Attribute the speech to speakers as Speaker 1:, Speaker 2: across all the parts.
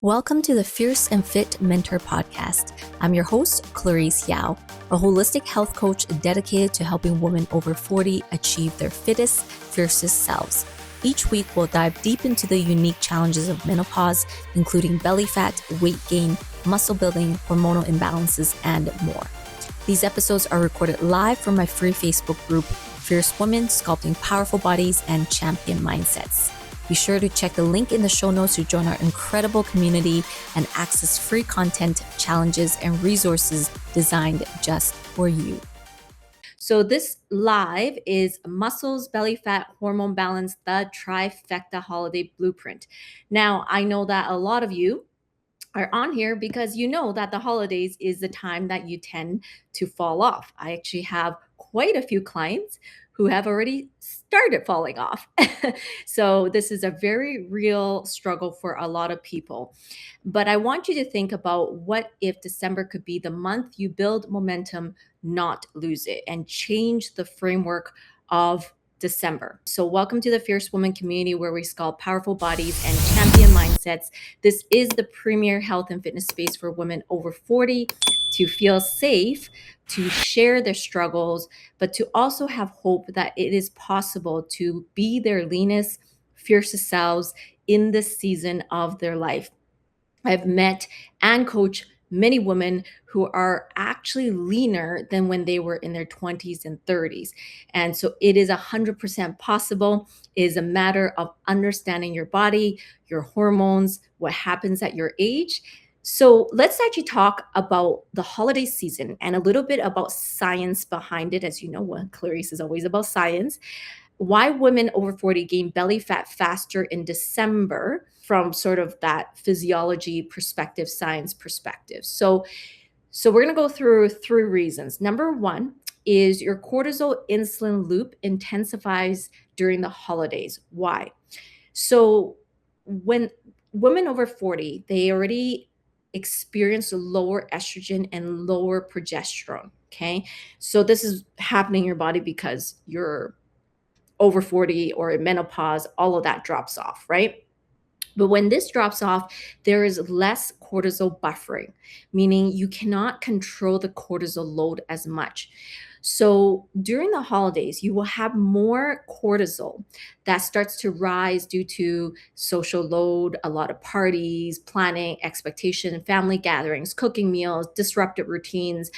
Speaker 1: Welcome to the Fierce and Fit Mentor Podcast. I'm your host, Clarice 𝗷𝗨, a holistic health coach dedicated to helping women over 40 achieve their fittest, fiercest selves. Each week, we'll dive deep into the unique challenges of menopause, including belly fat, weight gain, muscle building, hormonal imbalances, and more. These episodes are recorded live from my free Facebook group, Fierce Women Sculpting Powerful Bodies and Champion Mindsets. Be sure to check the link in the show notes to join our incredible community and access free content, challenges, and resources designed just for you. So this live is Muscles, Belly Fat, Hormone Balance, the Trifecta Holiday Blueprint. Now, I know that a lot of you are on here because you know that the holidays is the time that you tend to fall off. I actually have quite a few clients who have already started falling off. So this is a very real struggle for a lot of people. But I want you to think about what if December could be the month you build momentum, not lose it, and change the framework of December. So welcome to the Fierce Woman community where we sculpt powerful bodies and champion mindsets. This is the premier health and fitness space for women over 40 to feel safe, to share their struggles, but to also have hope that it is possible to be their leanest, fiercest selves in this season of their life. I've met and coached many women who are actually leaner than when they were in their 20s and 30s. And so it is 100% possible. It is a matter of understanding your body, your hormones, what happens at your age. So let's actually talk about the holiday season and a little bit about science behind it. As you know, Clarice is always about science. Why women over 40 gain belly fat faster in December from sort of that physiology perspective, science perspective. So we're going to go through three reasons. Number one is your cortisol insulin loop intensifies during the holidays. Why? So when women over 40, they already experience lower estrogen and lower progesterone. Okay. So this is happening in your body because you're over 40 or in menopause, all of that drops off, right? But when this drops off, there is less cortisol buffering, meaning you cannot control the cortisol load as much. So during the holidays, you will have more cortisol that starts to rise due to social load, a lot of parties, planning, expectation, family gatherings, cooking meals, disrupted routines.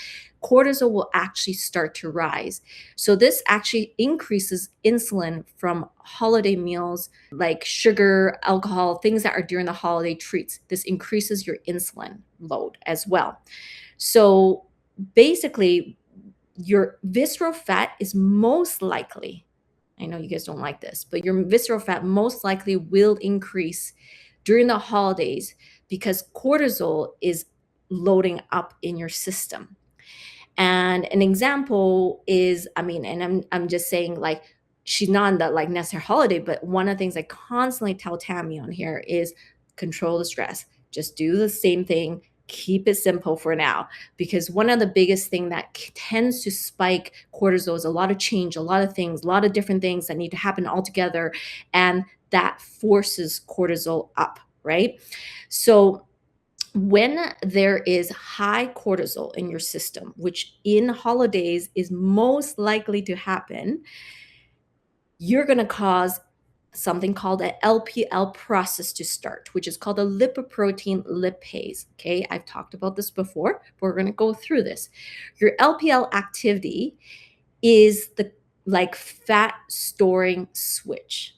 Speaker 1: Cortisol will actually start to rise. So this actually increases insulin from holiday meals like sugar, alcohol, things that are during the holiday treats. This increases your insulin load as well. So basically, your visceral fat is most likely, I know you guys don't like this, but your visceral fat most likely will increase during the holidays because cortisol is loading up in your system. And an example is, and I'm just saying, like, she's not on the like necessary holiday, but one of the things I constantly tell Tammy on here is control the stress. Just do the same thing. Keep it simple for now, because one of the biggest thing that tends to spike cortisol is a lot of change, a lot of things, a lot of different things that need to happen all together, and that forces cortisol up, right? So when there is high cortisol in your system, which in holidays is most likely to happen, you're going to cause something called an LPL process to start, which is called a lipoprotein lipase. Okay, I've talked about this before, but we're going to go through this. Your LPL activity is the like fat storing switch.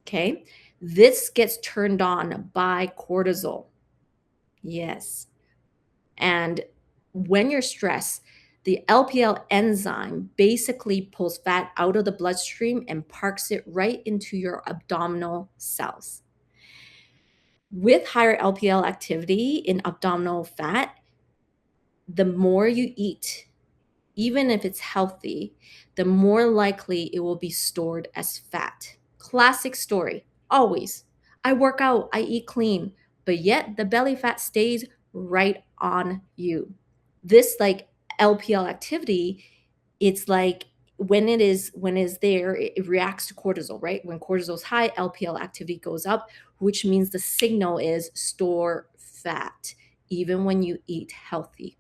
Speaker 1: Okay, this gets turned on by cortisol. Yes. And when you're stressed, the LPL enzyme basically pulls fat out of the bloodstream and parks it right into your abdominal cells. With higher LPL activity in abdominal fat, the more you eat, even if it's healthy, the more likely it will be stored as fat. Classic story, always. I work out, I eat clean, but yet the belly fat stays right on you. This like LPL activity, it's like when it is there, it reacts to cortisol, right? When cortisol is high, LPL activity goes up, which means the signal is store fat, even when you eat healthy.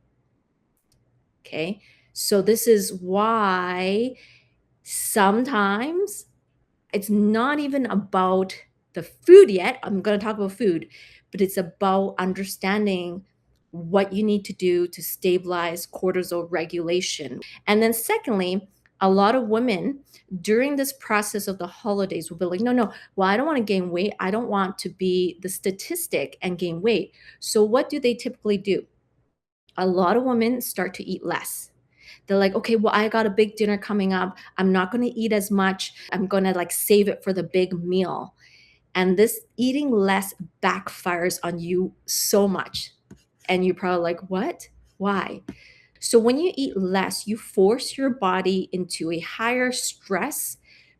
Speaker 1: Okay, so this is why sometimes it's not even about the food yet. I'm going to talk about food, but it's about understanding what you need to do to stabilize cortisol regulation. And then secondly, a lot of women during this process of the holidays will be like, no, well, I don't want to gain weight. I don't want to be the statistic and gain weight. So what do they typically do? A lot of women start to eat less. They're like, okay, well, I got a big dinner coming up. I'm not going to eat as much. I'm going to like save it for the big meal. And this eating less backfires on you so much. And you're probably like, what? Why? So when you eat less, you force your body into a higher stress,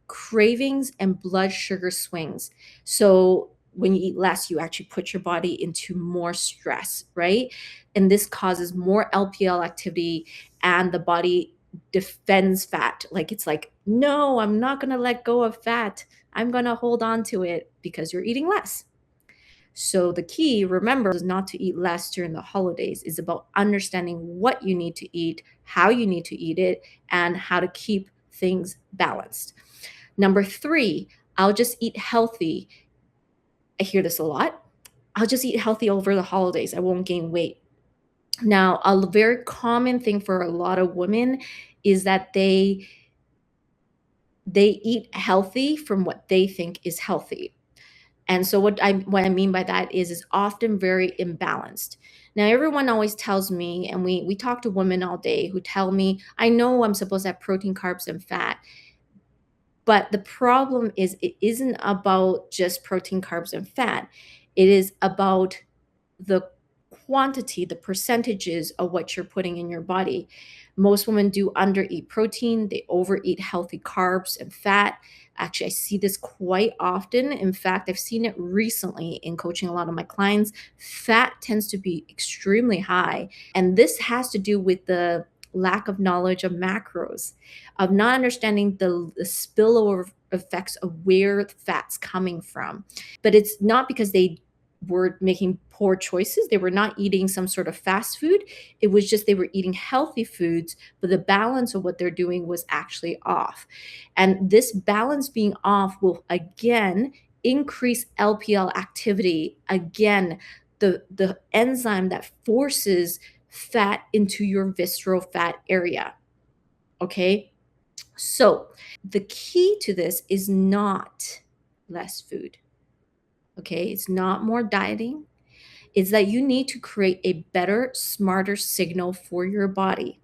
Speaker 1: cravings, and blood sugar swings. So when you eat less, you actually put your body into more stress, right? And this causes more LPL activity, and the body defends fat. Like it's like, no, I'm not going to let go of fat. I'm going to hold on to it because you're eating less. So the key, remember, is not to eat less during the holidays. It's about understanding what you need to eat, how you need to eat it, and how to keep things balanced. Number 3, I'll just eat healthy. I hear this a lot. I'll just eat healthy over the holidays. I won't gain weight. Now, a very common thing for a lot of women is that they eat healthy from what they think is healthy. And so what I mean by that is it's often very imbalanced. Now, everyone always tells me, and we talk to women all day who tell me, I know I'm supposed to have protein, carbs, and fat. But the problem is it isn't about just protein, carbs, and fat. It is about the quantity, the percentages of what you're putting in your body. Most women do undereat protein, they overeat healthy carbs and fat. Actually, I see this quite often. In fact, I've seen it recently in coaching a lot of my clients. Fat tends to be extremely high, and this has to do with the lack of knowledge of macros, of not understanding the spillover effects of where the fat's coming from. But it's not because they were making poor choices. They were not eating some sort of fast food. It was just they were eating healthy foods, but the balance of what they're doing was actually off. And this balance being off will again increase LPL activity. Again, the enzyme that forces fat into your visceral fat area. Okay? So the key to this is not less food. Okay, it's not more dieting. It's that you need to create a better, smarter signal for your body.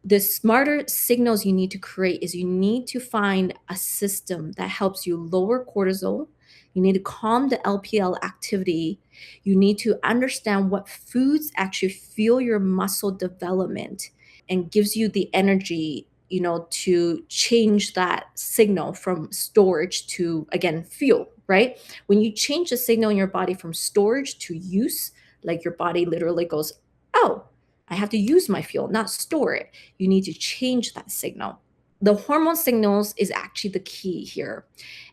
Speaker 1: The smarter signals you need to create is you need to find a system that helps you lower cortisol. You need to calm the LPL activity. You need to understand what foods actually fuel your muscle development and gives you the energy, to change that signal from storage to, again, fuel, right? When you change the signal in your body from storage to use, like your body literally goes, oh, I have to use my fuel, not store it. You need to change that signal. The hormone signals is actually the key here.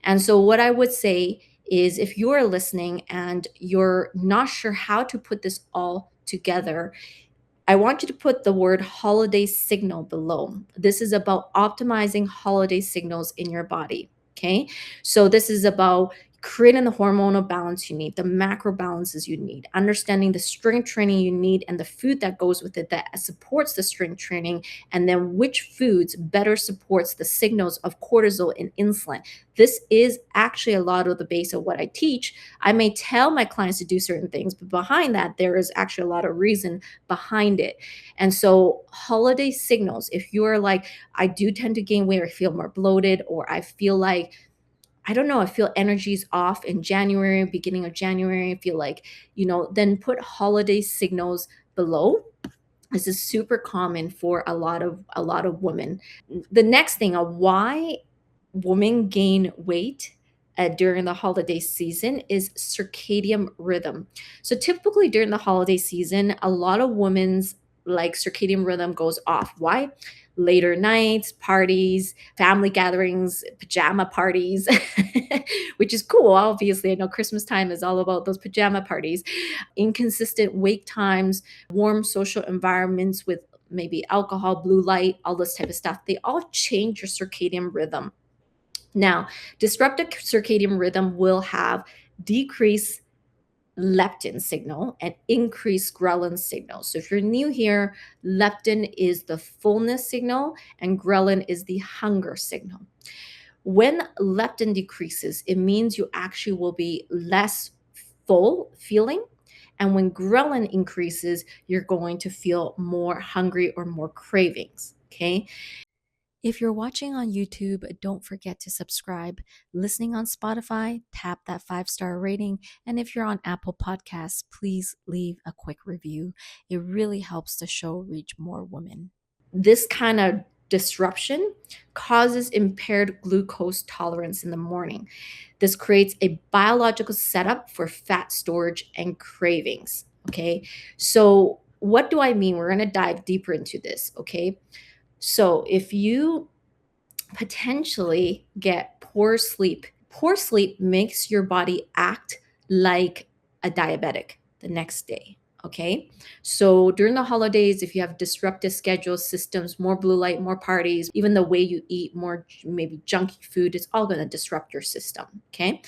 Speaker 1: And so what I would say is if you're listening and you're not sure how to put this all together, I want you to put the word holiday signal below. This is about optimizing holiday signals in your body. Okay. So this is about creating the hormonal balance you need, the macro balances you need, understanding the strength training you need and the food that goes with it that supports the strength training, and then which foods better supports the signals of cortisol and insulin. This is actually a lot of the base of what I teach. I may tell my clients to do certain things, but behind that, there is actually a lot of reason behind it. And so holiday signals, if you're like, I do tend to gain weight or feel more bloated, or I feel like, I don't know, I feel energy's off in January, beginning of January, I feel like, then put holiday signals below. This is super common for a lot of women. The next thing of why women gain weight during the holiday season is circadian rhythm. So typically during the holiday season, a lot of women's circadian rhythm goes off. Why? later nights, parties, family gatherings, pajama parties, which is cool. Obviously, I know Christmas time is all about those pajama parties, inconsistent wake times, warm social environments with maybe alcohol, blue light, all this type of stuff. They all change your circadian rhythm. Now, disrupted circadian rhythm will have decreased leptin signal and increased ghrelin signal. So if you're new here, leptin is the fullness signal and ghrelin is the hunger signal. When leptin decreases, it means you actually will be less full feeling. And when ghrelin increases, you're going to feel more hungry or more cravings. Okay. If you're watching on YouTube, don't forget to subscribe. Listening on Spotify, tap that 5-star rating. And if you're on Apple Podcasts, please leave a quick review. It really helps the show reach more women. This kind of disruption causes impaired glucose tolerance in the morning. This creates a biological setup for fat storage and cravings. Okay, so what do I mean? We're going to dive deeper into this. Okay, so if you potentially get poor sleep makes your body act like a diabetic the next day. Okay, so during the holidays, if you have disruptive schedule systems, more blue light, more parties, even the way you eat, more maybe junky food, it's all going to disrupt your system. Okay,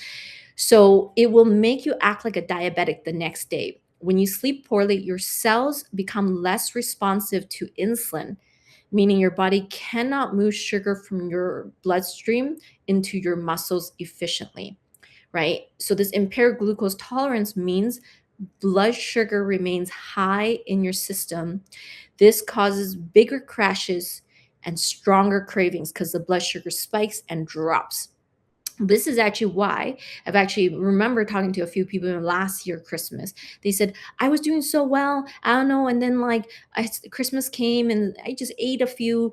Speaker 1: so it will make you act like a diabetic the next day. When you sleep poorly, your cells become less responsive to insulin, meaning your body cannot move sugar from your bloodstream into your muscles efficiently, right? So this impaired glucose tolerance means blood sugar remains high in your system. This causes bigger crashes and stronger cravings because the blood sugar spikes and drops. This is actually why I've actually remember talking to a few people last year Christmas. They said, I was doing so well, I don't know, and then Christmas came and I just ate a few,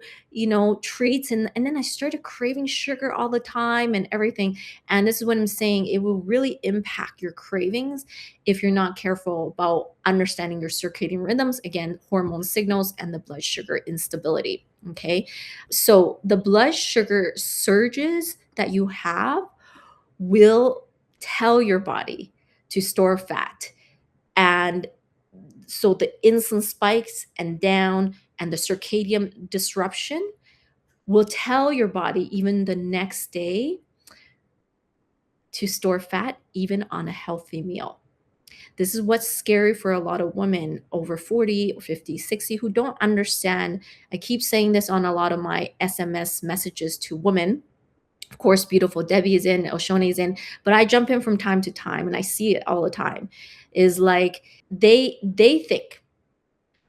Speaker 1: treats, and then I started craving sugar all the time and everything. And this is what I'm saying, it will really impact your cravings if you're not careful about understanding your circadian rhythms, again, hormone signals and the blood sugar instability. Okay, so the blood sugar surges that you have will tell your body to store fat. And so the insulin spikes and down and the circadian disruption will tell your body even the next day to store fat, even on a healthy meal. This is what's scary for a lot of women over 40, 50, 60 who don't understand. I keep saying this on a lot of my SMS messages to women. Of course, beautiful Debbie is in, Oshone is in, but I jump in from time to time and I see it all the time. Is like they think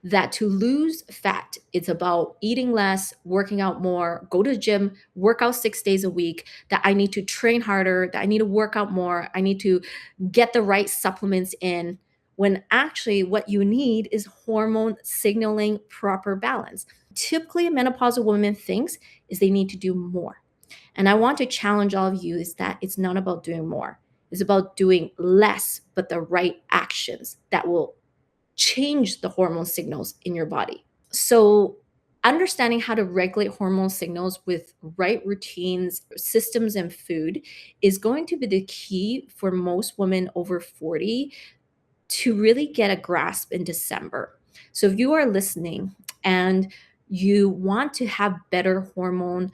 Speaker 1: that to lose fat, it's about eating less, working out more, go to the gym, work out 6 days a week, that I need to train harder, that I need to work out more, I need to get the right supplements in, when actually what you need is hormone signaling proper balance. Typically, a menopausal woman thinks is they need to do more. And I want to challenge all of you is that it's not about doing more. It's about doing less, but the right actions that will change the hormone signals in your body. So understanding how to regulate hormone signals with right routines, systems, and food is going to be the key for most women over 40 to really get a grasp in December. So if you are listening and you want to have better hormone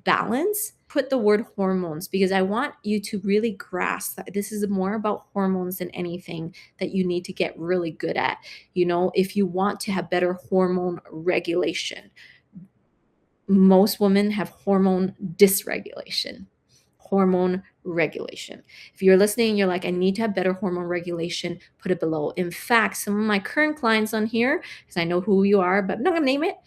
Speaker 1: balance, put the word hormones, because I want you to really grasp that this is more about hormones than anything that you need to get really good at. If you want to have better hormone regulation, most women have hormone dysregulation. Hormone regulation. If you're listening and you're like, I need to have better hormone regulation, put it below. In fact, some of my current clients on here, because I know who you are, but I'm not gonna name it,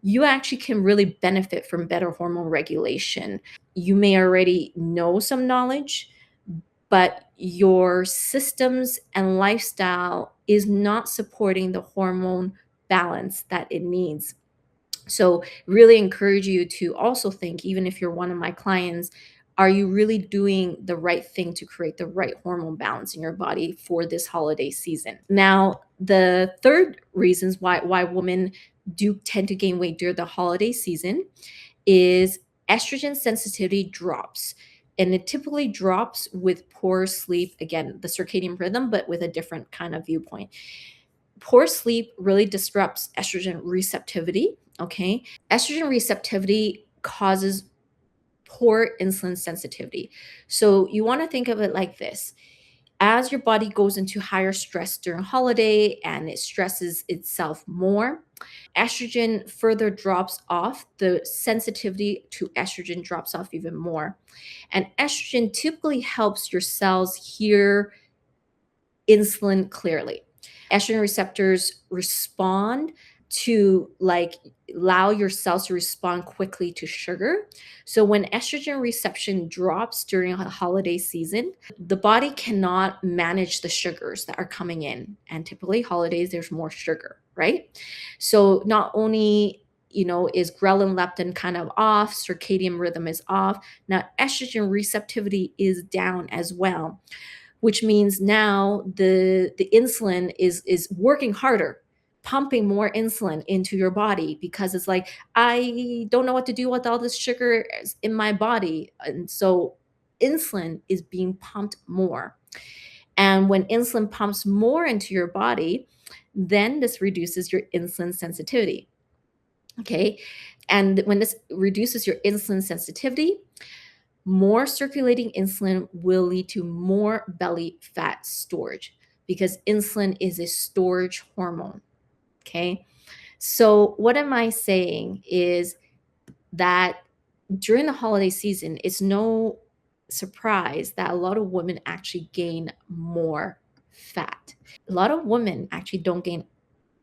Speaker 1: you actually can really benefit from better hormone regulation. You may already know some knowledge, but your systems and lifestyle is not supporting the hormone balance that it needs. So really encourage you to also think, even if you're one of my clients, Are you really doing the right thing to create the right hormone balance in your body for this holiday season? Now, the third reasons why women do tend to gain weight during the holiday season is estrogen sensitivity drops. And it typically drops with poor sleep. Again, the circadian rhythm, but with a different kind of viewpoint. Poor sleep really disrupts estrogen receptivity. Okay. Estrogen receptivity causes poor insulin sensitivity. So you want to think of it like this. As your body goes into higher stress during holiday and it stresses itself more, estrogen further drops off, the sensitivity to estrogen drops off even more. And estrogen typically helps your cells hear insulin clearly. Estrogen receptors respond to allow your cells to respond quickly to sugar. So when estrogen reception drops during a holiday season, the body cannot manage the sugars that are coming in. And typically holidays, there's more sugar, right? So not only is ghrelin leptin kind of off, circadian rhythm is off, now estrogen receptivity is down as well, which means now the insulin is working harder, pumping more insulin into your body because it's like, I don't know what to do with all this sugar in my body. And so insulin is being pumped more. And when insulin pumps more into your body, then this reduces your insulin sensitivity. Okay. And when this reduces your insulin sensitivity, more circulating insulin will lead to more belly fat storage because insulin is a storage hormone. Okay. So, what am I saying is that during the holiday season, it's no surprise that a lot of women actually gain more fat. A lot of women actually don't gain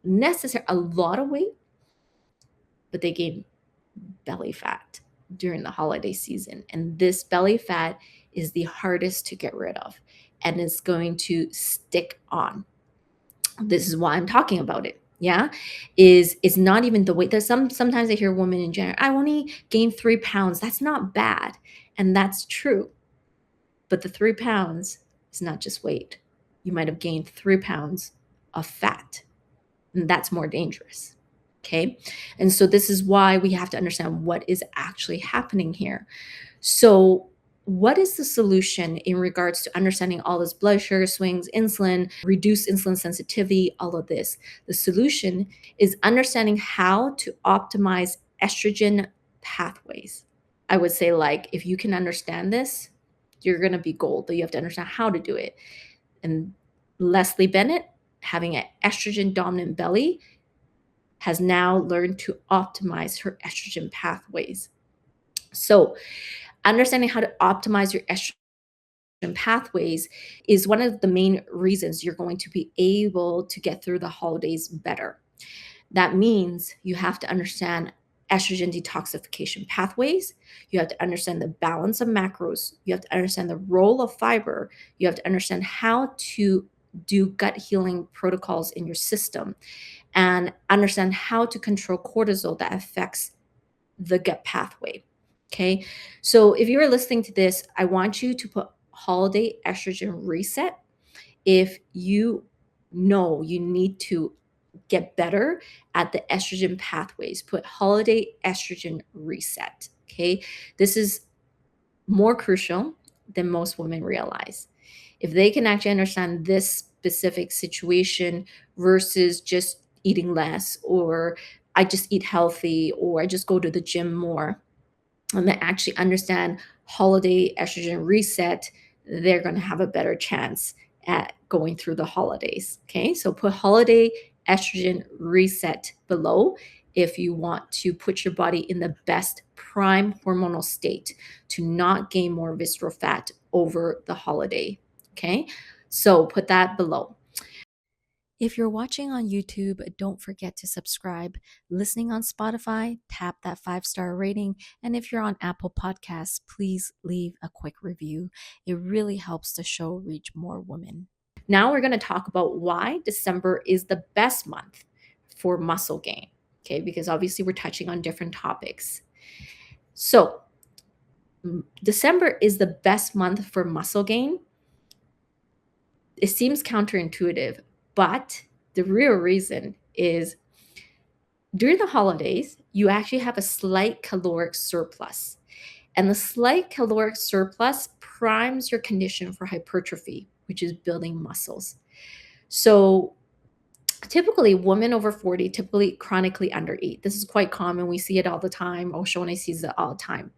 Speaker 1: necessarily a lot of weight, but they gain belly fat during the holiday season. And this belly fat is the hardest to get rid of and it's going to stick on. This is why I'm talking about it. Yeah, is not even the weight. There's sometimes I hear women in general, I only gained 3 pounds. That's not bad. And that's true. But the 3 pounds is not just weight. You might have gained 3 pounds of fat. And that's more dangerous. Okay. And so this is why we have to understand what is actually happening here. So what is the solution in regards to understanding all this blood sugar swings, insulin, reduced insulin sensitivity, all of this? The solution is understanding how to optimize estrogen pathways. I would say, if you can understand this, you're going to be gold, but you have to understand how to do it. And Leslie Bennett, having an estrogen dominant belly, has now learned to optimize her estrogen pathways. So understanding how to optimize your estrogen pathways is one of the main reasons you're going to be able to get through the holidays better. That means you have to understand estrogen detoxification pathways. You have to understand the balance of macros. You have to understand the role of fiber. You have to understand how to do gut healing protocols in your system and understand how to control cortisol that affects the gut pathway. Okay. So if you're listening to this, I want you to put holiday estrogen reset. If you know you need to get better at the estrogen pathways, put holiday estrogen reset. Okay. This is more crucial than most women realize. If they can actually understand this specific situation versus just eating less, or I just eat healthy, or I just go to the gym more, and they actually understand holiday estrogen reset, they're going to have a better chance at going through the holidays. Okay, so put holiday estrogen reset below if you want to put your body in the best prime hormonal state to not gain more visceral fat over the holiday. Okay, so put that below. If you're watching on YouTube, don't forget to subscribe. Listening on Spotify, tap that 5-star rating. And if you're on Apple Podcasts, please leave a quick review. It really helps the show reach more women. Now we're going to talk about why December is the best month for muscle gain. Okay, because obviously we're touching on different topics. So December is the best month for muscle gain. It seems counterintuitive, but the real reason is during the holidays, you actually have a slight caloric surplus. And the slight caloric surplus primes your condition for hypertrophy, which is building muscles. So typically, women over 40 typically chronically undereat. This is quite common. We see it all the time. Oshone sees it all the time.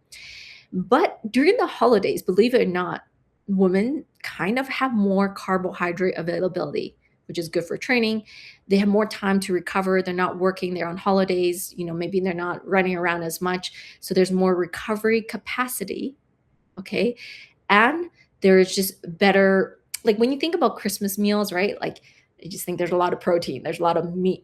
Speaker 1: But during the holidays, believe it or not, women kind of have more carbohydrate availability, which is good for training. They have more time to recover. They're not working. They're on holidays. Maybe they're not running around as much. So there's more recovery capacity. Okay. And there is just better, like when you think about Christmas meals, right? Like I just think there's a lot of protein. There's a lot of meat,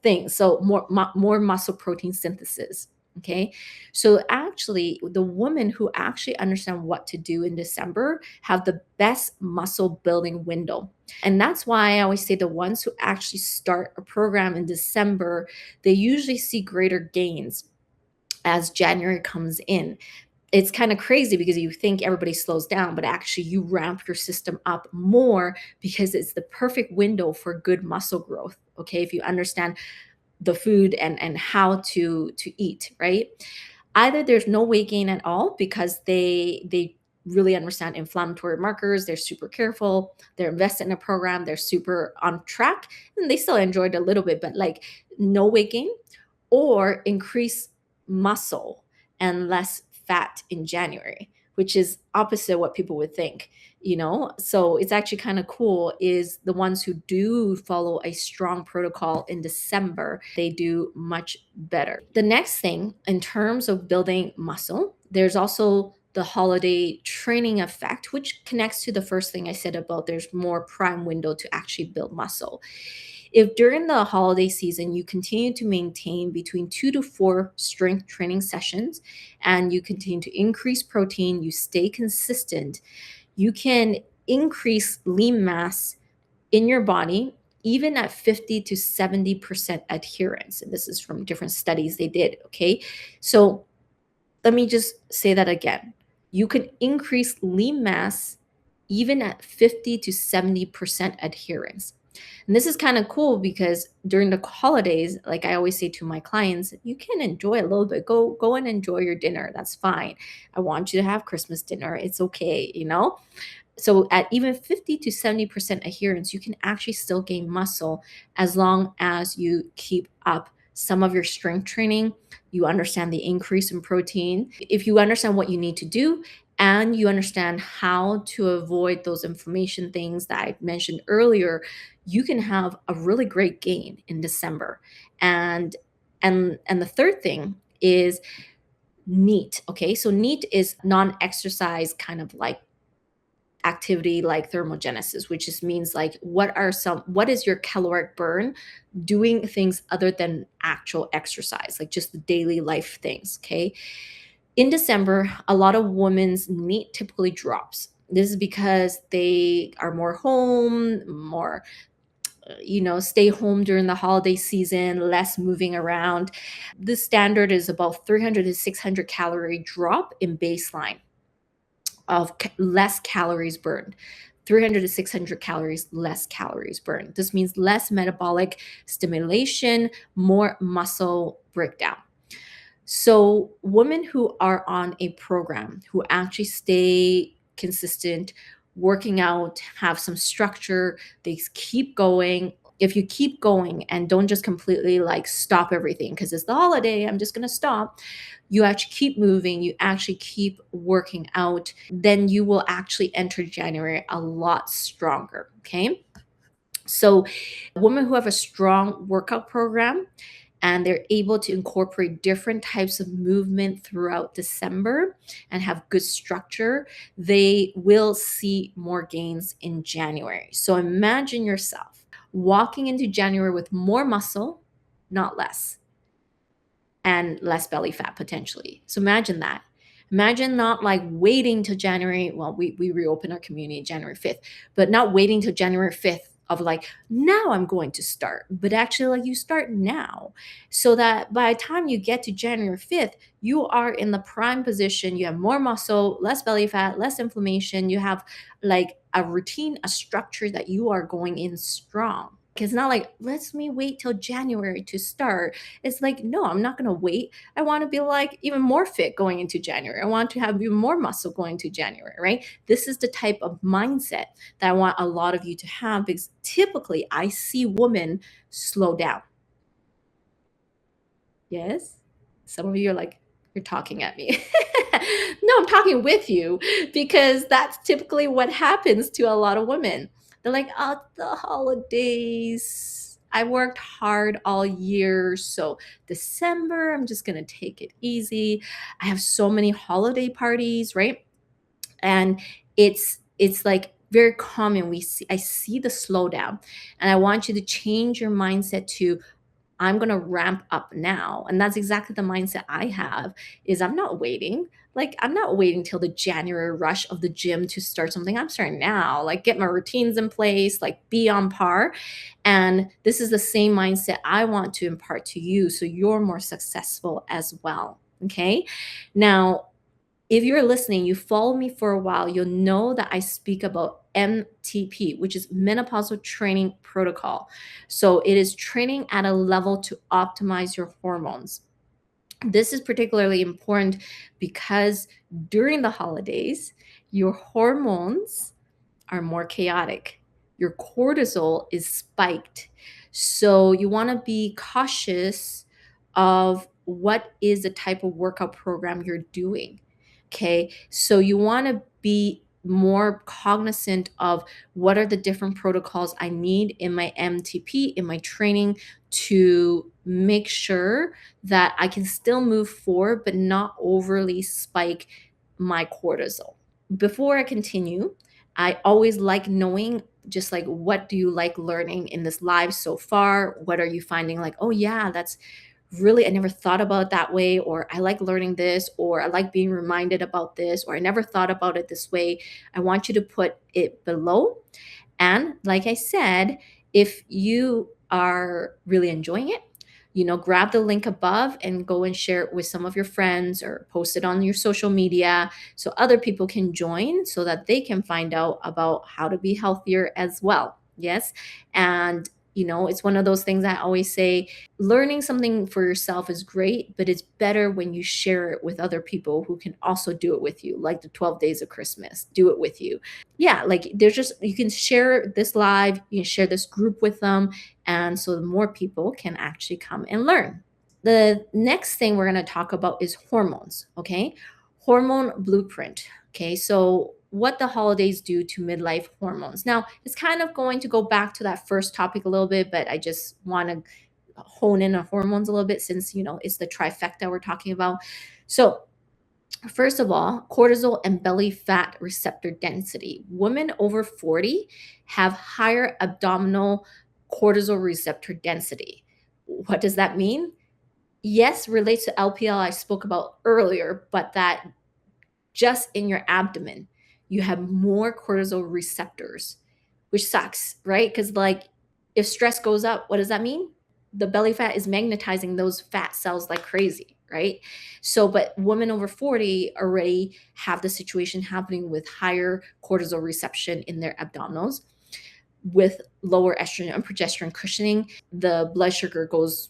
Speaker 1: things. So more muscle protein synthesis. Okay. So actually the women who actually understand what to do in December have the best muscle building window. And that's why I always say the ones who actually start a program in December, they usually see greater gains as January comes in. It's kind of crazy because you think everybody slows down, but actually you ramp your system up more because it's the perfect window for good muscle growth. Okay. If you understand the food and how to eat, right? Either there's no weight gain at all because they really understand inflammatory markers, they're super careful, they're invested in a program, they're super on track, and they still enjoyed a little bit, but like no weight gain, or increase muscle and less fat in January, which is opposite what people would think. So it's actually kind of cool is the ones who do follow a strong protocol in December, they do much better. The next thing in terms of building muscle, there's also the holiday training effect, which connects to the first thing I said about there's more prime window to actually build muscle. If during the holiday season you continue to maintain between 2 to 4 strength training sessions and you continue to increase protein, you stay consistent, you can increase lean mass in your body even at 50 to 70% adherence. And this is from different studies they did, okay? So let me just say that again. You can increase lean mass even at 50 to 70% adherence. And this is kind of cool because during the holidays, like I always say to my clients, you can enjoy a little bit. Go and enjoy your dinner. That's fine. I want you to have Christmas dinner. It's okay, So at even 50 to 70% adherence, you can actually still gain muscle as long as you keep up some of your strength training. You understand the increase in protein. If you understand what you need to do, and you understand how to avoid those inflammation things that I mentioned earlier, you can have a really great gain in December. And the third thing is NEAT. Okay, so NEAT is non-exercise kind of like activity like thermogenesis, which just means like what is your caloric burn doing things other than actual exercise, like just the daily life things. Okay. In December, a lot of women's NEAT typically drops. This is because they are more home, more, stay home during the holiday season, less moving around. The standard is about 300 to 600 calorie drop in baseline of less calories burned. 300 to 600 calories, less calories burned. This means less metabolic stimulation, more muscle breakdown. So women who are on a program, who actually stay consistent, working out, have some structure, they keep going. If you keep going and don't just completely like stop everything because it's the holiday, I'm just going to stop. You actually keep moving, you actually keep working out, then you will actually enter January a lot stronger. Okay. So women who have a strong workout program, and they're able to incorporate different types of movement throughout December and have good structure, they will see more gains in January. So imagine yourself walking into January with more muscle, not less, and less belly fat potentially. So imagine that. Imagine not like waiting till January. Well, we reopen our community January 5th, but not waiting till January 5th of like, now I'm going to start, but actually like you start now, so that by the time you get to January 5th, you are in the prime position. You have more muscle, less belly fat, less inflammation. You have like a routine, a structure that you are going in strong. It's not like, let's me wait till January to start. It's like, no, I'm not going to wait. I want to be like even more fit going into January. I want to have even more muscle going into January, right? This is the type of mindset that I want a lot of you to have, because typically I see women slow down. Yes? Some of you are like, you're talking at me. No, I'm talking with you, because that's typically what happens to a lot of women. They're like, oh, the holidays. I worked hard all year. So December, I'm just going to take it easy. I have so many holiday parties, right? And it's like very common. I see the slowdown, and I want you to change your mindset to, I'm going to ramp up now. And that's exactly the mindset I have, is I'm not waiting. Like, I'm not waiting till the January rush of the gym to start something. I'm starting now, like get my routines in place, like be on par. And this is the same mindset I want to impart to you, so you're more successful as well. Okay. Now, if you're listening, you follow me for a while, you'll know that I speak about MTP, which is menopausal training protocol. So it is training at a level to optimize your hormones. This is particularly important because during the holidays, your hormones are more chaotic. Your cortisol is spiked. So you want to be cautious of what is the type of workout program you're doing. Okay. So you want to be more cognizant of what are the different protocols I need in my MTP, in my training, to make sure that I can still move forward, but not overly spike my cortisol. Before I continue, I always like knowing, just like, what do you like learning in this live so far? What are you finding like, oh yeah, that's really, I never thought about it that way, or I like learning this, or I like being reminded about this, or I never thought about it this way. I want you to put it below. And like I said, if you are really enjoying it, grab the link above and go and share it with some of your friends, or post it on your social media so other people can join, so that they can find out about how to be healthier as well. Yes. And it's one of those things I always say, learning something for yourself is great, but it's better when you share it with other people who can also do it with you, like the 12 days of Christmas, do it with you. Yeah, like you can share this live, you can share this group with them, and so the more people can actually come and learn. The next thing we're going to talk about is hormones, okay? Hormone blueprint, okay? So what the holidays do to midlife hormones. Now, it's kind of going to go back to that first topic a little bit, but I just want to hone in on hormones a little bit, since, it's the trifecta we're talking about. So first of all, cortisol and belly fat receptor density. Women over 40 have higher abdominal cortisol receptor density. What does that mean? Yes, relates to LPL I spoke about earlier, but that just in your abdomen, you have more cortisol receptors, which sucks, right? Because like, if stress goes up, what does that mean? The belly fat is magnetizing those fat cells like crazy, right? So, but women over 40 already have the situation happening with higher cortisol reception in their abdominals. With lower estrogen and progesterone cushioning, the blood sugar goes,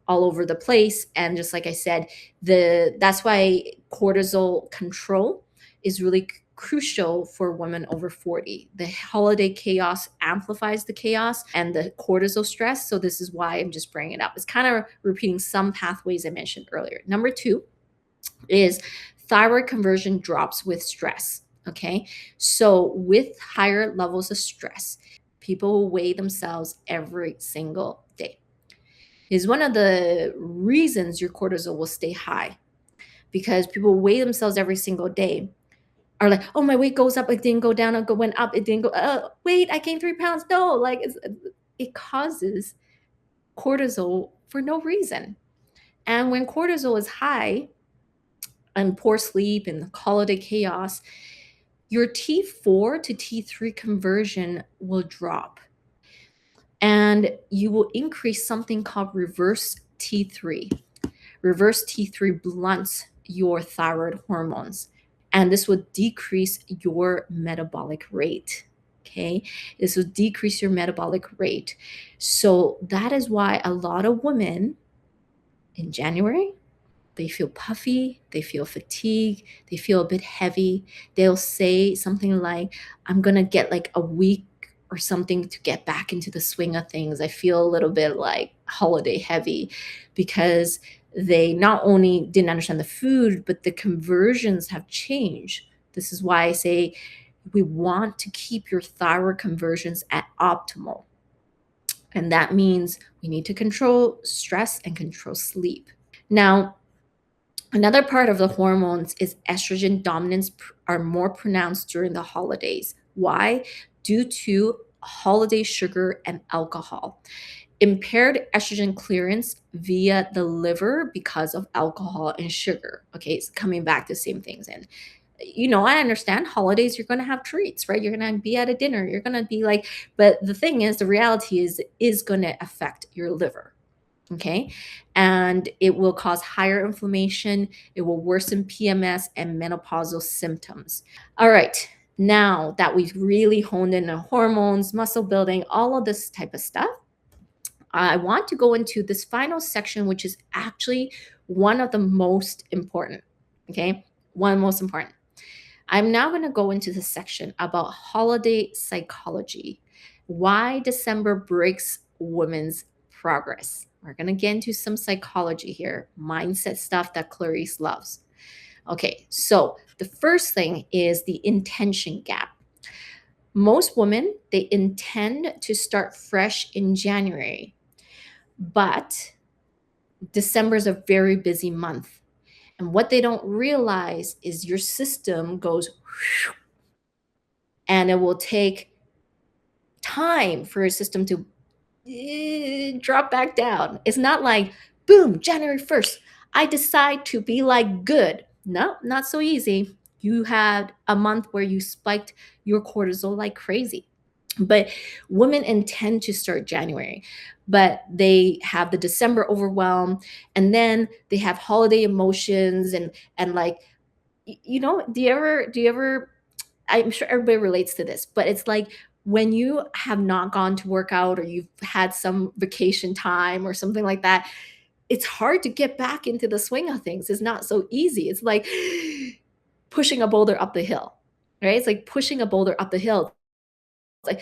Speaker 1: all over the place. And just like I said, that's why cortisol control is really crucial for women over 40. The holiday chaos amplifies the chaos and the cortisol stress. So this is why I'm just bringing it up. It's kind of repeating some pathways I mentioned earlier. Number 2 is thyroid conversion drops with stress. Okay. So with higher levels of stress, people will weigh themselves every single day. Is one of the reasons your cortisol will stay high, because people weigh themselves every single day, are like, oh, my weight goes up, it didn't go down, it went up, it didn't go, wait, I gained 3 pounds. No, like it causes cortisol for no reason. And when cortisol is high and poor sleep and holiday chaos, your T4 to T3 conversion will drop. And you will increase something called reverse T3. Reverse T3 blunts your thyroid hormones, and this will decrease your metabolic rate. Okay, this will decrease your metabolic rate. So that is why a lot of women in January, they feel puffy, they feel fatigued, they feel a bit heavy. They'll say something like, I'm going to get like a week or something to get back into the swing of things. I feel a little bit like holiday heavy, because they not only didn't understand the food, but the conversions have changed. This is why I say we want to keep your thyroid conversions at optimal. And that means we need to control stress and control sleep. Now, another part of the hormones is estrogen dominance are more pronounced during the holidays. Why? Due to holiday sugar and alcohol. Impaired estrogen clearance via the liver because of alcohol and sugar. Okay, it's coming back to the same things. And I understand holidays, you're going to have treats, right? You're going to be at a dinner. You're going to be like, but the thing is, the reality is going to affect your liver. Okay. And it will cause higher inflammation. It will worsen PMS and menopausal symptoms. All right. Now that we've really honed in on hormones, muscle building, all of this type of stuff, I want to go into this final section, which is actually one of the most important. Okay. One most important. I'm now going to go into the section about holiday psychology, why December breaks women's progress. We're going to get into some psychology here, mindset stuff that Clarice loves. Okay, so the first thing is the intention gap. Most women, they intend to start fresh in January, but December is a very busy month. And what they don't realize is your system goes whew, and it will take time for your system to drop back down. It's not like, boom, January 1st, I decide to be like good. No, not so easy. You had a month where you spiked your cortisol like crazy. But women intend to start January, but they have the December overwhelm, and then they have holiday emotions and like, do you ever, I'm sure everybody relates to this, but it's like when you have not gone to work out or you've had some vacation time or something like that, it's hard to get back into the swing of things. It's not so easy. It's like pushing a boulder up the hill, right? It's like pushing a boulder up the hill. It's like,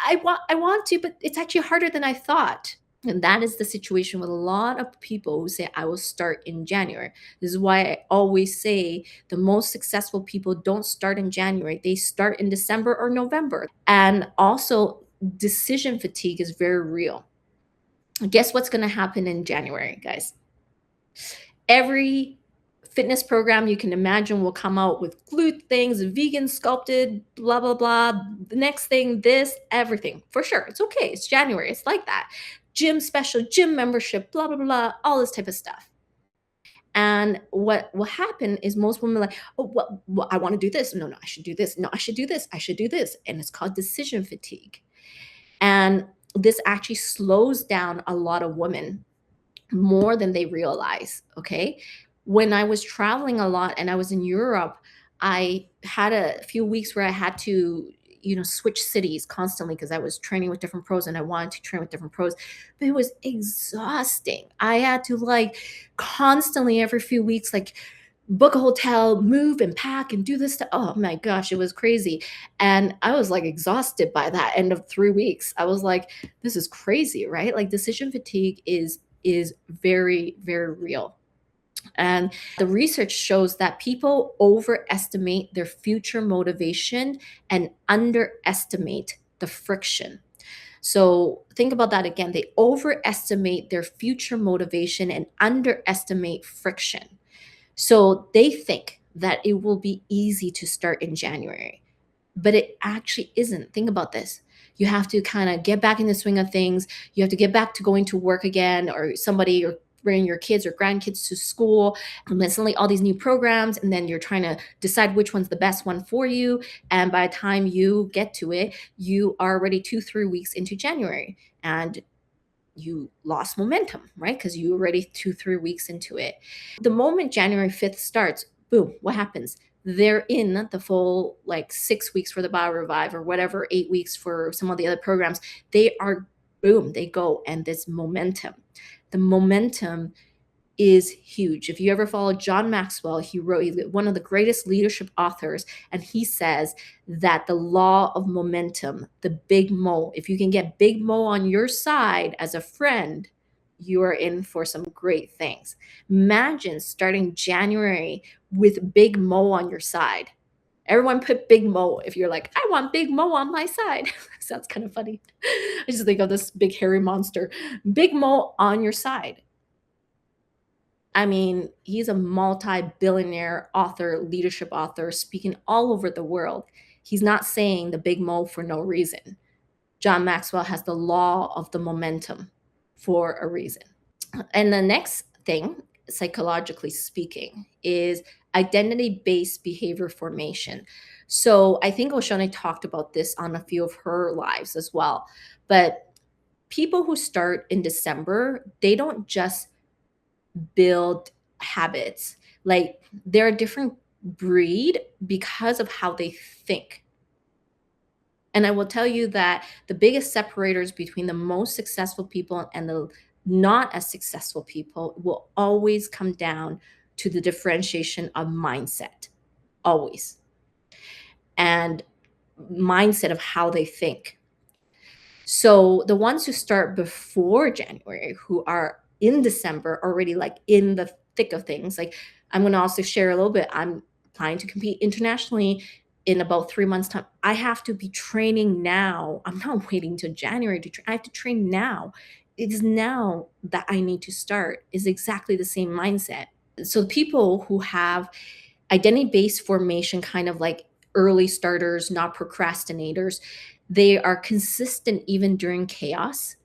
Speaker 1: I want to, but it's actually harder than I thought. And that is the situation with a lot of people who say, I will start in January. This is why I always say the most successful people don't start in January. They start in December or November. And also, decision fatigue is very real. Guess what's going to happen in January, guys? Every fitness program you can imagine will come out with glute things, vegan sculpted, blah, blah, blah. The next thing, this, everything. For sure. It's okay. It's January. It's like that. Gym special, gym membership, blah, blah, blah, all this type of stuff. And what will happen is most women are like, oh, well, I want to do this. No, I should do this. No, I should do this. I should do this. And it's called decision fatigue. And this actually slows down a lot of women more than they realize, okay? When I was traveling a lot and I was in Europe, I had a few weeks where I had to switch cities constantly because I was training with different pros and I wanted to train with different pros, but it was exhausting. I had to like constantly every few weeks, like book a hotel, move and pack and do this stuff. Oh my gosh, it was crazy. And I was like exhausted by that end of 3 weeks. I was like, this is crazy, right? Like decision fatigue is very, very real. And the research shows that people overestimate their future motivation and underestimate the friction. So think about that again. They overestimate their future motivation and underestimate friction. So they think that it will be easy to start in January, but it actually isn't. Think about this. You have to kind of get back in the swing of things. You have to get back to going to work again, or somebody, or bring your kids or grandkids to school, and then suddenly all these new programs, and then you're trying to decide which one's the best one for you. And by the time you get to it, you are already 2-3 weeks into January. and you lost momentum, right? Because you were already 2-3 weeks into it. The moment January 5th starts, boom, what happens? They're in the full like 6 weeks for the Bio Revive or whatever, 8 weeks for some of the other programs. They are, boom, they go, and this momentum. The momentum is huge. If you ever follow John Maxwell, he's one of the greatest leadership authors, and he says that the law of momentum, the big Mo, if you can get big Mo on your side as a friend, you are in for some great things. Imagine starting January with big Mo on your side. Everyone put big Mo if you're like, I want big Mo on my side. Sounds kind of funny. I just think of this big hairy monster. Big Mo on your side. I mean, he's a multi-billionaire author, leadership author, speaking all over the world. He's not saying the big Mo for no reason. John Maxwell has the law of the momentum for a reason. And the next thing, psychologically speaking, is identity-based behavior formation. So I think 𝗪𝗀 talked about this on a few of her lives as well. But people who start in December, they don't just build habits. Like, they're a different breed because of how they think. And I will tell you that the biggest separators between the most successful people and the not as successful people will always come down to the differentiation of mindset. Always. And mindset of how they think. So the ones who start before January, who are in December, already like in the thick of things. Like, I'm going to also share a little bit. I'm planning to compete internationally in about 3 months' time. I have to be training now. I'm not waiting till January to train. I have to train now. It is now that I need to start, is exactly the same mindset. So people who have identity-based formation, kind of like early starters, not procrastinators, they are consistent even during chaos.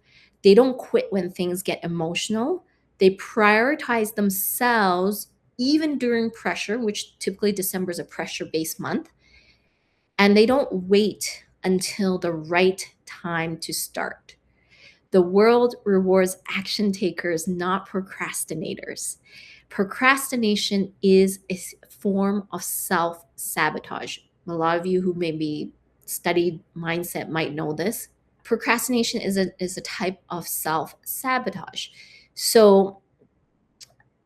Speaker 1: They don't quit when things get emotional. They prioritize themselves even during pressure, which typically December is a pressure-based month. And they don't wait until the right time to start. The world rewards action takers, not procrastinators. Procrastination is a form of self-sabotage. A lot of you who maybe studied mindset might know this. Procrastination is a type of self-sabotage. So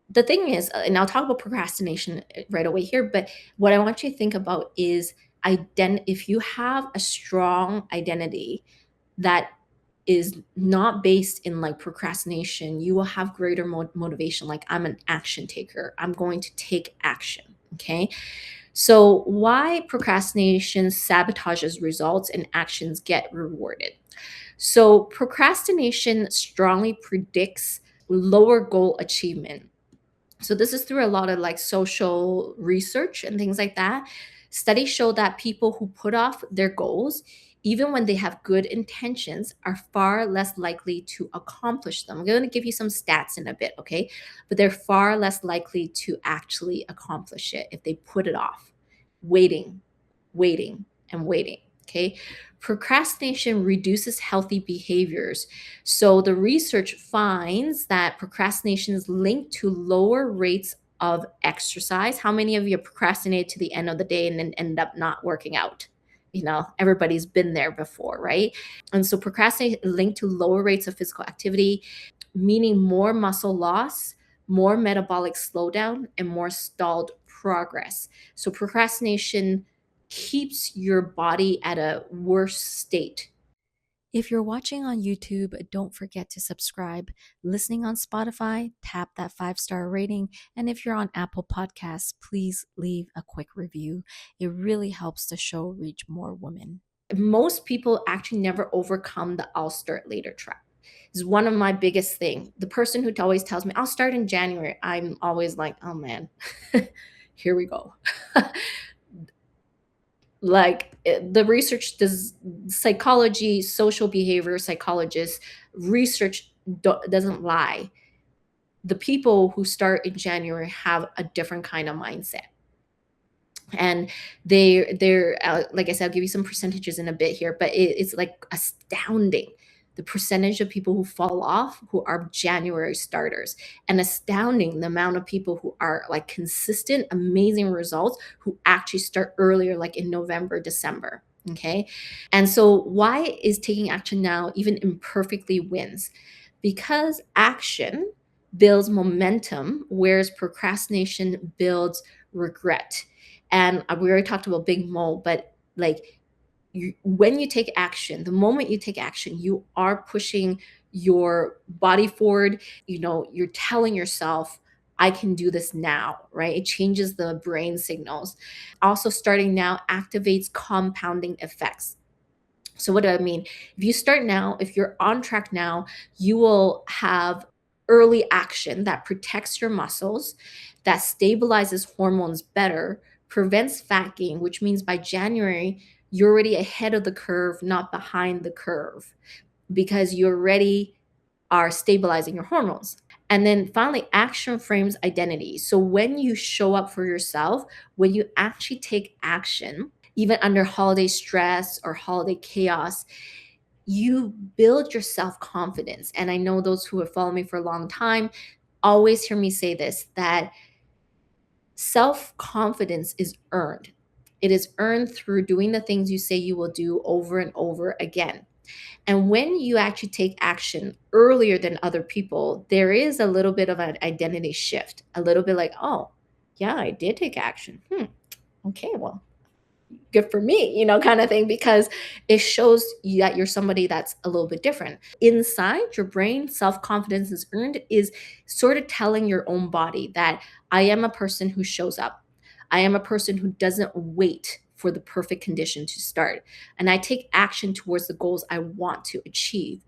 Speaker 1: the thing is, and I'll talk about procrastination right away here, but what I want you to think about is if you have a strong identity that is not based in like procrastination, you will have greater motivation. Like, I'm an action taker. I'm going to take action. Okay. So why procrastination sabotages results and actions get rewarded? So procrastination strongly predicts lower goal achievement. So this is through a lot of like social research and things like that. Studies show that people who put off their goals, even when they have good intentions, are far less likely to accomplish them. I'm going to give you some stats in a bit, okay? But they're far less likely to actually accomplish it if they put it off. Waiting, and waiting, okay? Procrastination reduces healthy behaviors. So the research finds that procrastination is linked to lower rates of exercise. How many of you procrastinate to the end of the day and then end up not working out? You know, everybody's been there before, right? And so procrastination is linked to lower rates of physical activity, meaning more muscle loss, more metabolic slowdown, and more stalled progress. So procrastination keeps your body at a worse state. If you're watching on YouTube, don't forget to subscribe. Listening on Spotify, tap that 5-star rating. And if you're on Apple Podcasts, please leave a quick review. It really helps the show reach more women. Most people actually never overcome the I'll start later trap. It's one of my biggest things. The person who always tells me I'll start in January, I'm always like, oh man, here we go. Like, the research does, psychology, social behavior psychologists, research doesn't lie. The people who start in January have a different kind of mindset. And they're like I said, I'll give you some percentages in a bit here, but it's like astounding. the percentage of people who fall off who are January starters, and astounding the amount of people who are like consistent, amazing results who actually start earlier, like in November, December. Okay. And so, why is taking action now even imperfectly wins? Because action builds momentum, whereas procrastination builds regret. And we already talked about Big Mo, but like when you take action, the moment you take action, you are pushing your body forward. You're telling yourself, I can do this now, right? It changes the brain signals. Also, starting now activates compounding effects. So what do I mean? If you start now, if you're on track now, you will have early action that protects your muscles, that stabilizes hormones better, prevents fat gain, which means by January, you're already ahead of the curve, not behind the curve, because you already are stabilizing your hormones. And then finally, action frames identity. So when you show up for yourself, when you actually take action, even under holiday stress or holiday chaos, you build your self-confidence. And I know those who have followed me for a long time always hear me say this, that self-confidence is earned. It is earned through doing the things you say you will do over and over again. And when you actually take action earlier than other people, there is a little bit of an identity shift, a little bit like, oh, yeah, I did take action. Okay, well, good for me, kind of thing, because it shows you that you're somebody that's a little bit different. Inside your brain, self-confidence is earned is sort of telling your own body that I am a person who shows up. I am a person who doesn't wait for the perfect condition to start. And I take action towards the goals I want to achieve.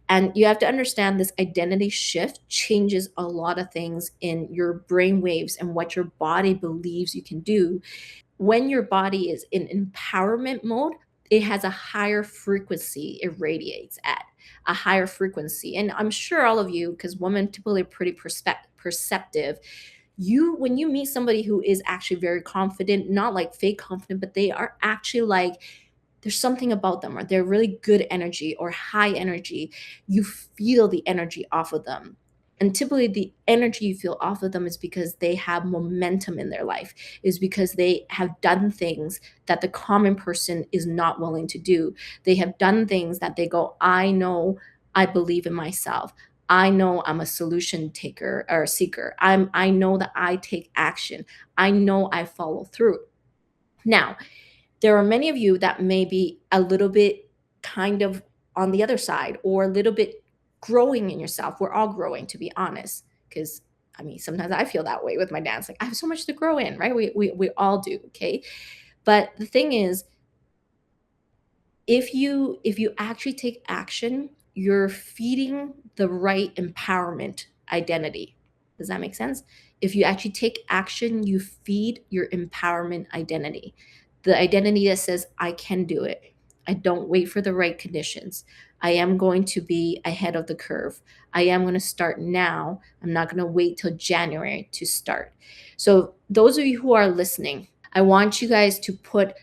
Speaker 1: And you have to understand this identity shift changes a lot of things in your brain waves and what your body believes you can do. When your body is in empowerment mode, it has a higher frequency it radiates at, a higher frequency. And I'm sure all of you, because women typically are pretty perceptive, when you meet somebody who is actually very confident, not like fake confident, but they are actually like, there's something about them, or they're really good energy or high energy, you feel the energy off of them. And typically the energy you feel off of them is because they have momentum in their life, is because they have done things that the common person is not willing to do. They have done things that they go, I know, I believe in myself. I know I'm a solution taker or seeker. I know that I take action. I know I follow through. Now, there are many of you that may be a little bit kind of on the other side, or a little bit growing in yourself. We're all growing, to be honest, because sometimes I feel that way with my dance. Like, I have so much to grow in, right? We all do, okay? But the thing is, if you actually take action, you're feeding the right empowerment identity. Does that make sense? If you actually take action, you feed your empowerment identity. The identity that says, I can do it. I don't wait for the right conditions. I am going to be ahead of the curve. I am going to start now. I'm not going to wait till January to start. So those of you who are listening, I want you guys to put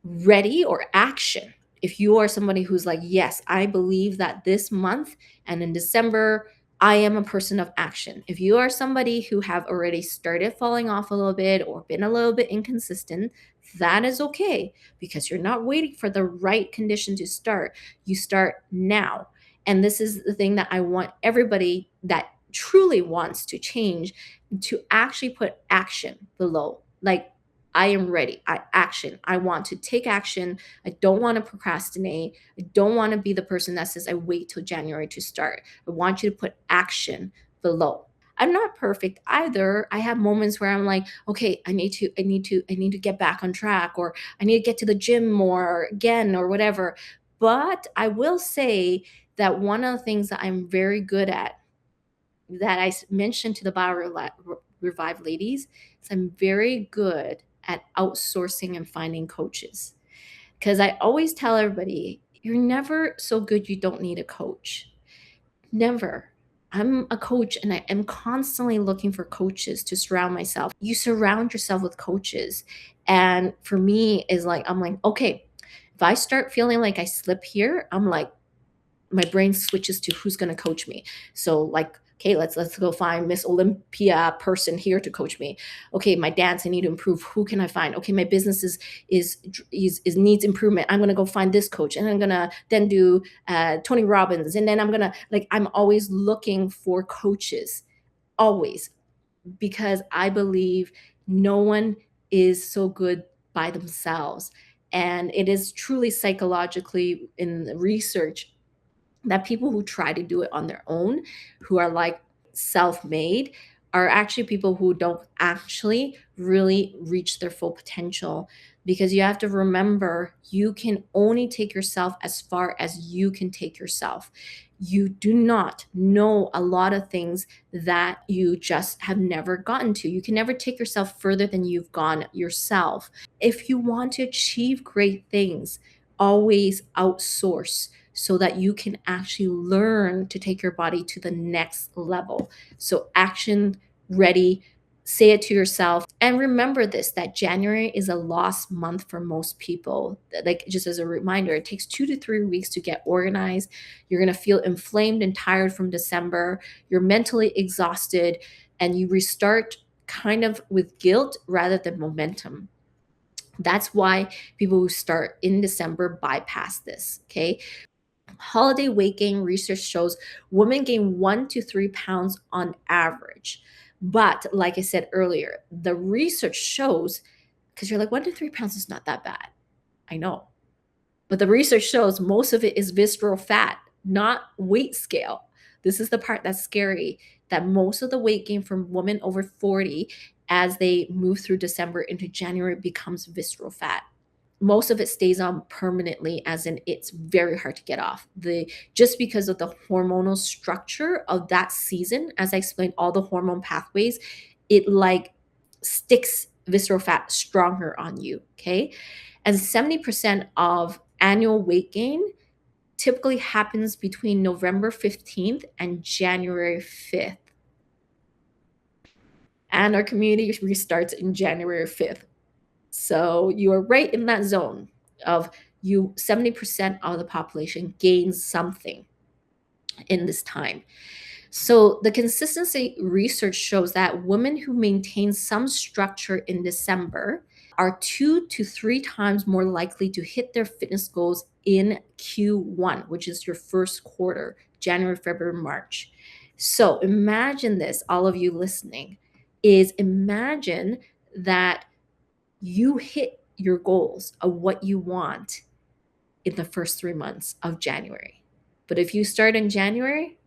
Speaker 1: ready or action. If you are somebody who's like, yes, I believe that this month and in December, I am a person of action. If you are somebody who have already started falling off a little bit or been a little bit inconsistent, that is okay, because you're not waiting for the right condition to start. You start now. And this is the thing that I want everybody that truly wants to change to actually put action below. Like, I am ready. I want to take action. I don't want to procrastinate. I don't want to be the person that says I wait till January to start. I want you to put action below. I'm not perfect either. I have moments where I'm like, okay, I need to get back on track, or I need to get to the gym more again, or whatever. But I will say that one of the things that I'm very good at, that I mentioned to the Revive ladies, is I'm very good at outsourcing and finding coaches. Because I always tell everybody, you're never so good you don't need a coach. Never. I'm a coach, and I am constantly looking for coaches to surround myself. You surround yourself with coaches. And for me, I'm like, okay, if I start feeling like I slip here, I'm like, my brain switches to who's going to coach me. So like, okay, let's go find Miss Olympia person here to coach me. Okay, my dance, I need to improve. Who can I find? Okay, my business is needs improvement. I'm gonna go find this coach, and I'm gonna then do Tony Robbins, and then I'm always looking for coaches, always, because I believe no one is so good by themselves, and it is truly psychologically in the research that people who try to do it on their own, who are like self-made, are actually people who don't actually really reach their full potential. Because you have to remember, you can only take yourself as far as you can take yourself. You do not know a lot of things that you just have never gotten to. You can never take yourself further than you've gone yourself. If you want to achieve great things, always outsource, so that you can actually learn to take your body to the next level. So action ready, say it to yourself. And remember this, that January is a lost month for most people. Like, just as a reminder, it takes 2 to 3 weeks to get organized. You're going to feel inflamed and tired from December. You're mentally exhausted, and you restart kind of with guilt rather than momentum. That's why people who start in December bypass this, okay? Holiday weight gain research shows women gain 1 to 3 pounds on average. But like I said earlier, the research shows, because you're like, 1 to 3 pounds is not that bad. I know. But the research shows most of it is visceral fat, not weight scale. This is the part that's scary, that most of the weight gain from women over 40 as they move through December into January becomes visceral fat. Most of it stays on permanently, as in it's very hard to get off. Just because of the hormonal structure of that season, as I explained, all the hormone pathways, it like sticks visceral fat stronger on you, okay? And 70% of annual weight gain typically happens between November 15th and January 5th. And our community restarts in January 5th. So you are right in that zone of 70% of the population gains something in this time. So the consistency research shows that women who maintain some structure in December are 2 to 3 times more likely to hit their fitness goals in Q1, which is your first quarter, January, February, March. So imagine this, all of you listening, imagine that you hit your goals of what you want in the first 3 months of January. But if you start in January,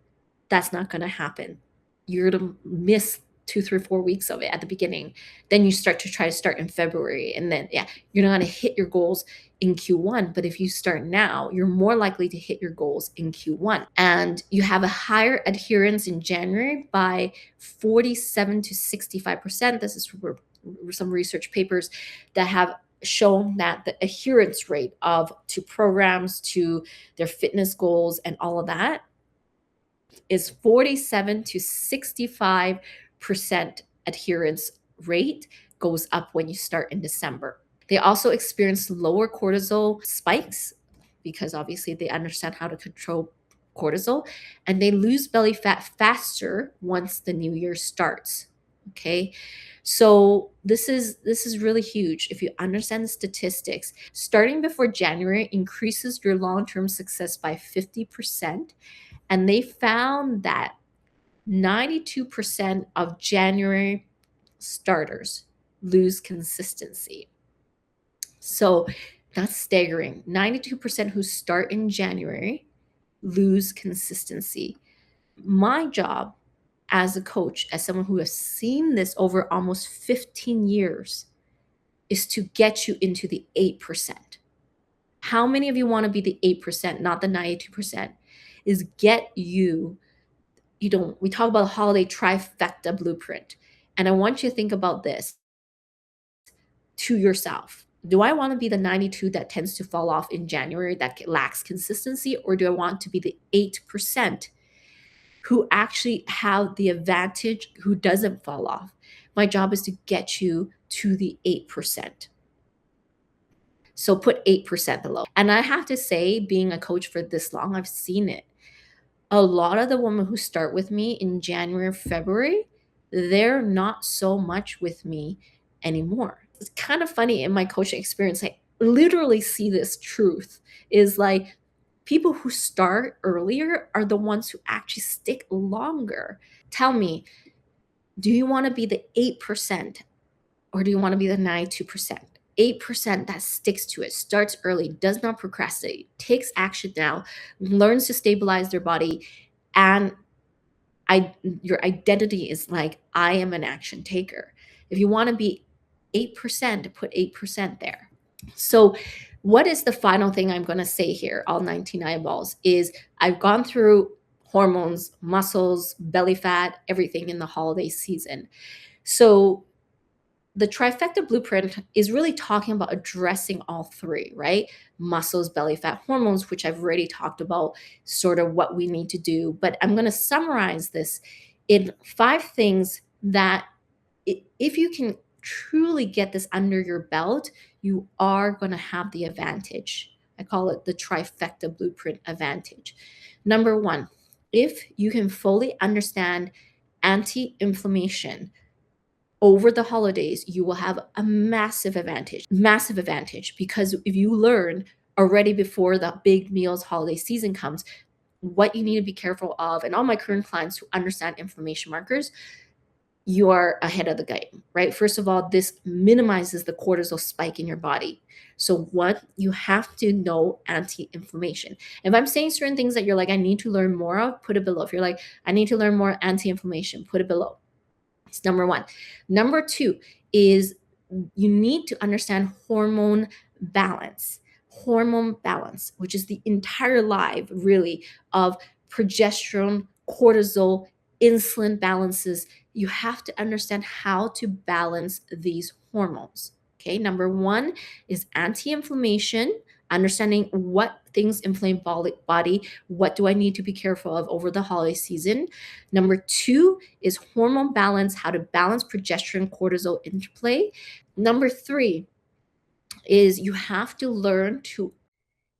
Speaker 1: that's not going to happen. You're going to miss 2, 3, 4 weeks of it at the beginning. Then you start in February. And then, you're not going to hit your goals in Q1. But if you start now, you're more likely to hit your goals in Q1. And you have a higher adherence in January by 47 to 65%. This is for some research papers that have shown that the adherence rate to programs, to their fitness goals and all of that is 47 to 65% adherence rate goes up when you start in December. They also experience lower cortisol spikes because obviously they understand how to control cortisol, and they lose belly fat faster once the new year starts. Okay. So this is really huge. If you understand the statistics, starting before January increases your long-term success by 50%. And they found that 92% of January starters lose consistency. So that's staggering. 92% who start in January lose consistency. My job as a coach, as someone who has seen this over almost 15 years, is to get you into the 8%. How many of you want to be the 8%, not the 92%? Is get you, we talk about the holiday trifecta blueprint. And I want you to think about this to yourself. Do I want to be the 92 that tends to fall off in January, that lacks consistency? Or do I want to be the 8% who actually have the advantage, who doesn't fall off? My job is to get you to the 8%. So put 8% below. And I have to say, being a coach for this long, I've seen it. a lot of the women who start with me in January or February, they're not so much with me anymore. It's kind of funny in my coaching experience. I literally see this truth is like people who start earlier are the ones who actually stick longer. Tell me, do you want to be the 8% or do you want to be the 92%? 8% that sticks to it, starts early, does not procrastinate, takes action now, learns to stabilize their body, and your identity is like, I am an action taker. If you want to be 8%, put 8% there. So what is the final thing I'm going to say here, all 19 eyeballs, is I've gone through hormones, muscles, belly fat, everything in the holiday season. So the trifecta blueprint is really talking about addressing all three, right? Muscles, belly fat, hormones, which I've already talked about, sort of what we need to do. But I'm going to summarize this in 5 things that if you can truly get this under your belt, you are going to have the advantage. I call it the trifecta blueprint advantage. Number 1, if you can fully understand anti-inflammation over the holidays, you will have a massive advantage, because if you learn already before the big meals holiday season comes, what you need to be careful of, and all my current clients who understand inflammation markers, you are ahead of the game, right? First of all, this minimizes the cortisol spike in your body. So what you have to know anti-inflammation. If I'm saying certain things that you're like, I need to learn more of, put it below. If you're like, I need to learn more anti-inflammation, put it below. It's number 1. Number 2 is you need to understand hormone balance. Hormone balance, which is the entire life really of progesterone, cortisol, insulin balances. You have to understand how to balance these hormones. Okay, number 1 is anti-inflammation, understanding what things inflame body, what do I need to be careful of over the holiday season. Number 2 is hormone balance, how to balance progesterone, cortisol interplay. Number 3 is you have to learn to.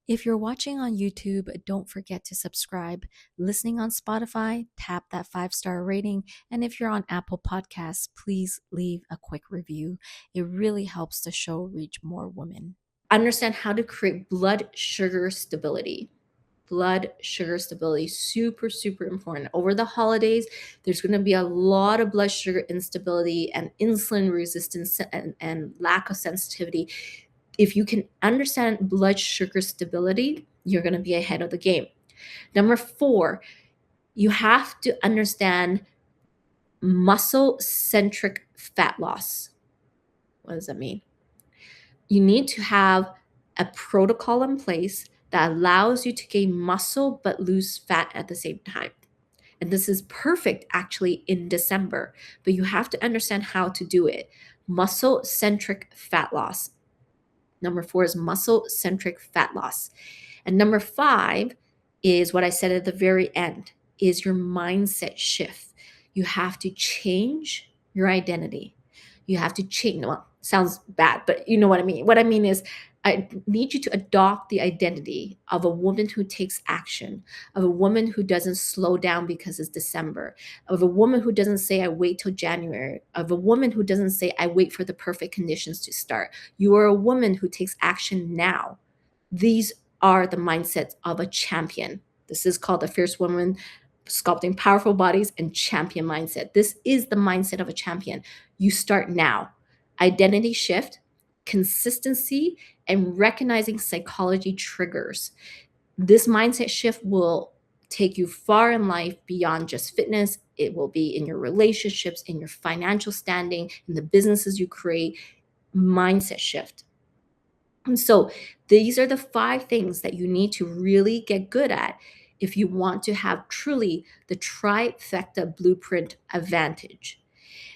Speaker 1: If you're watching on YouTube, don't forget to subscribe. Listening on Spotify, tap that 5-star rating. And if you're on Apple Podcasts, please leave a quick review. It really helps the show reach more women. Understand how to create blood sugar stability. Blood sugar stability, super, super important. Over the holidays, there's going to be a lot of blood sugar instability and insulin resistance and lack of sensitivity. If you can understand blood sugar stability, you're going to be ahead of the game. Number 4, you have to understand muscle-centric fat loss. What does that mean? You need to have a protocol in place that allows you to gain muscle but lose fat at the same time. And this is perfect actually in December, but you have to understand how to do it. Muscle-centric fat loss. Number 4 is muscle-centric fat loss. And number 5 is what I said at the very end, is your mindset shift. You have to change your identity. You have to change, well, sounds bad, but you know what I mean. What I mean is I need you to adopt the identity of a woman who takes action, of a woman who doesn't slow down because it's December, of a woman who doesn't say, I wait till January, of a woman who doesn't say, I wait for the perfect conditions to start. You are a woman who takes action now. These are the mindsets of a champion. This is called the Fierce Woman Sculpting Powerful Bodies and Champion Mindset. This is the mindset of a champion. You start now. Identity shift, consistency, and recognizing psychology triggers. This mindset shift will take you far in life beyond just fitness. It will be in your relationships, in your financial standing, in the businesses you create. Mindset shift. And so these are the 5 things that you need to really get good at if you want to have truly the trifecta blueprint advantage.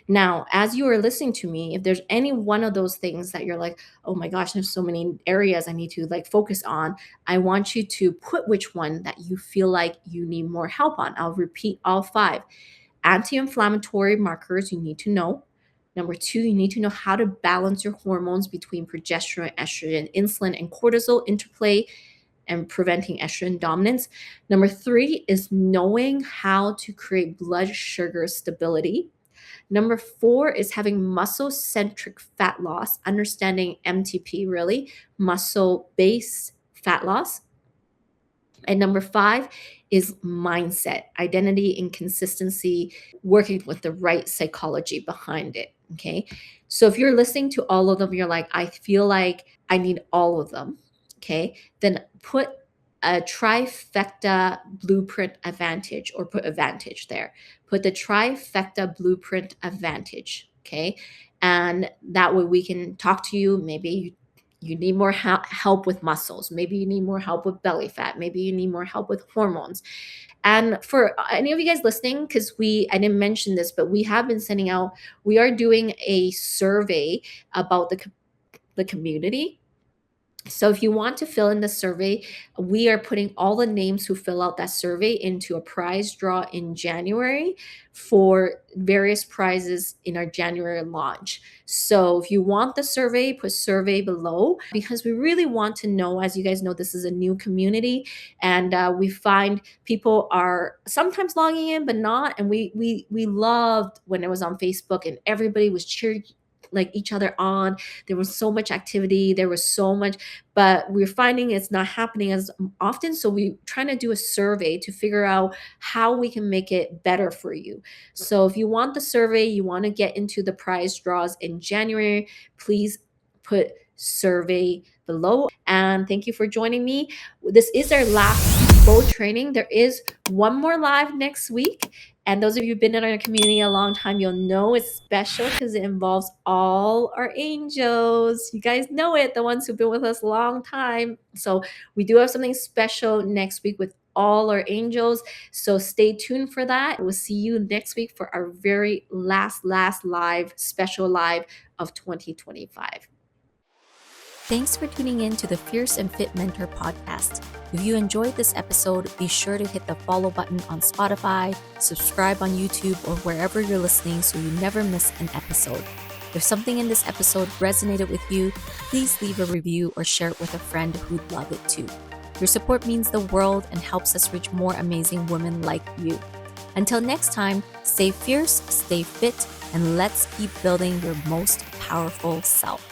Speaker 1: Now, as you are listening to me, if there's any one of those things that you're like, oh my gosh, there's so many areas I need to focus on, I want you to put which one that you feel like you need more help on. I'll repeat all 5. Anti-inflammatory markers you need to know. Number 2, you need to know how to balance your hormones between progesterone, estrogen, insulin, and cortisol interplay. and preventing estrogen dominance. Number 3 is knowing how to create blood sugar stability. Number 4 is having muscle-centric fat loss, understanding MTP, really, muscle-based fat loss. And number 5 is mindset, identity and consistency, working with the right psychology behind it. Okay. So if you're listening to all of them, you're like, I feel like I need all of them. Okay. Then put a trifecta blueprint advantage, or put advantage there. Put the trifecta blueprint advantage. Okay. And that way we can talk to you. Maybe you need more help with muscles. Maybe you need more help with belly fat. Maybe you need more help with hormones. And for any of you guys listening, because I didn't mention this, but we have been sending out, we are doing a survey about the community. So if you want to fill in the survey, we are putting all the names who fill out that survey into a prize draw in January for various prizes in our January launch. So if you want the survey, put survey below, because we really want to know. As you guys know, this is a new community, and we find people are sometimes logging in but not. And we loved when it was on Facebook and everybody was cheering like each other on. There was so much activity, there was so much, but we're finding it's not happening as often. So we're trying to do a survey to figure out how we can make it better for you. So if you want the survey, you want to get into the prize draws in January, please put survey below. And thank you for joining me. This is our last bow training. There is one more live next week. And those of you who've been in our community a long time, you'll know it's special because it involves all our angels. You guys know it, the ones who've been with us a long time. So we do have something special next week with all our angels. So stay tuned for that. We'll see you next week for our very last live, special live of 2025. Thanks for tuning in to the Fierce and Fit Mentor podcast. If you enjoyed this episode, be sure to hit the follow button on Spotify, subscribe on YouTube, or wherever you're listening so you never miss an episode. If something in this episode resonated with you, please leave a review or share it with a friend who'd love it too. Your support means the world and helps us reach more amazing women like you. Until next time, stay fierce, stay fit, and let's keep building your most powerful self.